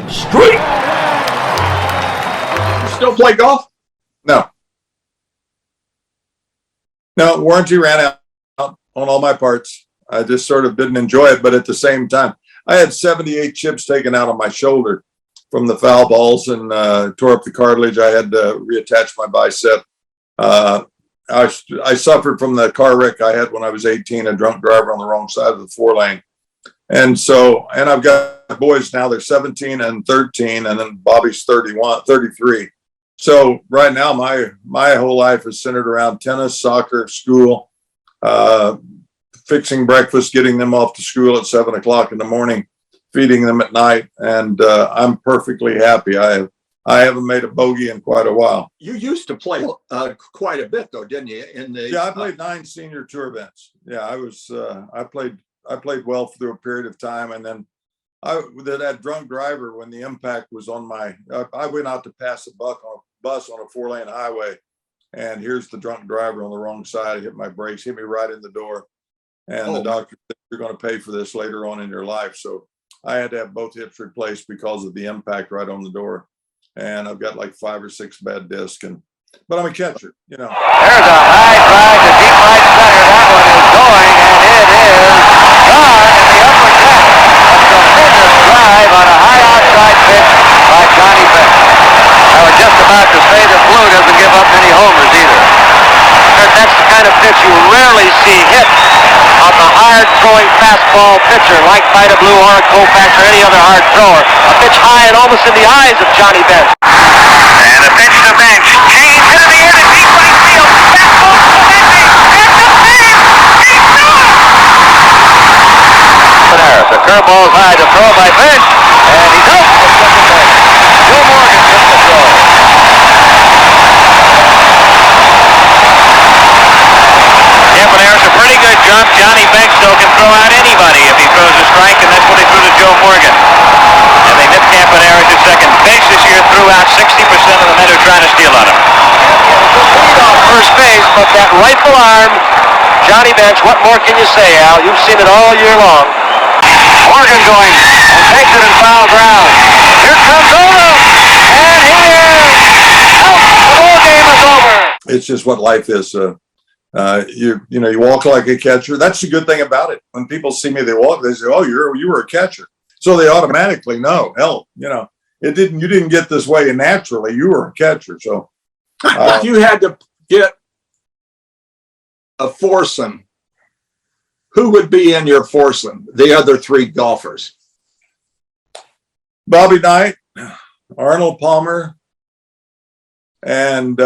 Street. You still play golf? No. No, warranty ran out on all my parts. I just sort of didn't enjoy it, but at the same time, I had 78 chips taken out of my shoulder from the foul balls and tore up the cartilage. I had to reattach my bicep. I suffered from the car wreck I had when I was 18, a drunk driver on the wrong side of the 4-lane. And I've got boys now, they're 17 and 13, and then Bobby's 33. So right now, my whole life is centered around tennis, soccer, school, fixing breakfast, getting them off to school at 7 o'clock in the morning, feeding them at night. And I'm perfectly happy. I haven't made a bogey in quite a while. You used to play quite a bit, though, didn't you? Yeah, I played 9 senior tour events. Yeah, I played well through a period of time, and then that drunk driver, when the impact was on I went out to pass a bus on a 4-lane highway, and here's the drunk driver on the wrong side. Hit my brakes, hit me right in the door, and the doctor said, "You're going to pay for this later on in your life." So I had to have both hips replaced because of the impact right on the door. And I've got like 5 or 6 bad discs, but I'm a catcher, you know. There's a high drive to deep right center. That one is going, and it is gone in the upper deck. A tremendous drive on a high outside pitch by Johnny Bench. I was just about to say that Blue doesn't give up many homers either. That's the kind of pitch you rarely see hit on the hard-throwing fastball pitcher like Vida Blue or Koufax or any other hard thrower. A pitch high and almost in the eyes of Johnny Bench. And a pitch to Bench. Change into the air to deep right field. Fastball to Bench. And the save. He's done. The curveball's high to throw by Bench. And he's out for second base. Joe Morgan took the throw. There's a pretty good jump. Johnny Bench, though, can throw out anybody if he throws a strike, and that's what he threw to Joe Morgan. And they hit Campanera to second. Bench this year threw out 60% of the men who tried to steal on him. Lead off first base, but that rifle arm, Johnny Bench, what more can you say, Al? You've seen it all year long. Morgan going, and takes it in foul ground. Here comes Arnold, and he is out. The ball game is over. It's just what life is. You walk like a catcher. That's the good thing about it. When people see me, they say, "Oh, you were a catcher," so they automatically know. Hell, you didn't get this way naturally. You were a catcher. So if you had to get a foursome, who would be in your foursome? The other 3 golfers. Bobby Knight, Arnold Palmer, and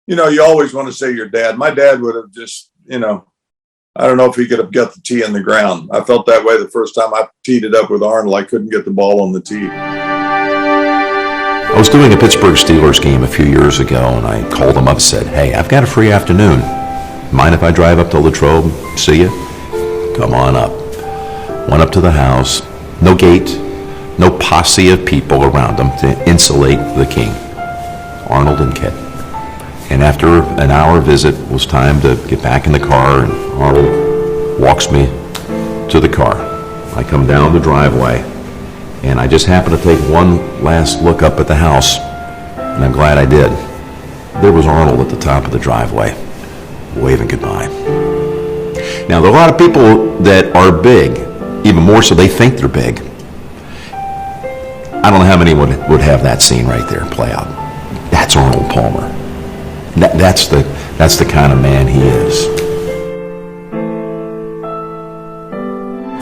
you always want to say your dad. My dad would have just, I don't know if he could have got the tee in the ground. I felt that way the first time I teed it up with Arnold. I couldn't get the ball on the tee. I was doing a Pittsburgh Steelers game a few years ago, and I called him up and said, "Hey, I've got a free afternoon. Mind if I drive up to Latrobe, see you?" "Come on up." Went up to the house. No gate, no posse of people around him to insulate the king. Arnold and Kit. And after an hour visit, it was time to get back in the car, and Arnold walks me to the car. I come down the driveway, and I just happened to take one last look up at the house, and I'm glad I did. There was Arnold at the top of the driveway, waving goodbye. Now, there are a lot of people that are big, even more so they think they're big. I don't know how many would have that scene right there play out. That's Arnold Palmer. That's the kind of man he is.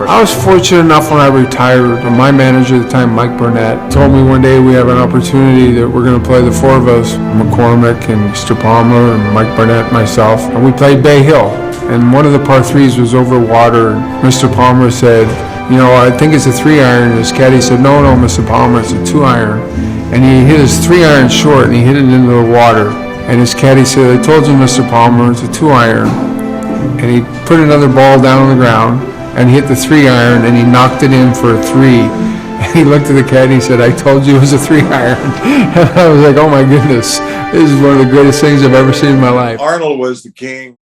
I was fortunate enough when I retired. My manager at the time, Mike Burnett, told me one day we have an opportunity that we're going to play, the 4 of us, McCormick and Mr. Palmer and Mike Burnett and myself, and we played Bay Hill. And one of the par 3s was over water. Mr. Palmer said, "I think it's a 3-iron. And his caddy said, no, Mr. Palmer, it's a 2-iron. And he hit his 3-iron short, and he hit it into the water. And his caddy said, "I told you, Mr. Palmer, it's a 2-iron. And he put another ball down on the ground and hit the 3-iron, and he knocked it in for a 3. And he looked at the caddy and he said, "I told you it was a 3-iron. And I was like, oh my goodness, this is one of the greatest things I've ever seen in my life. Arnold was the king.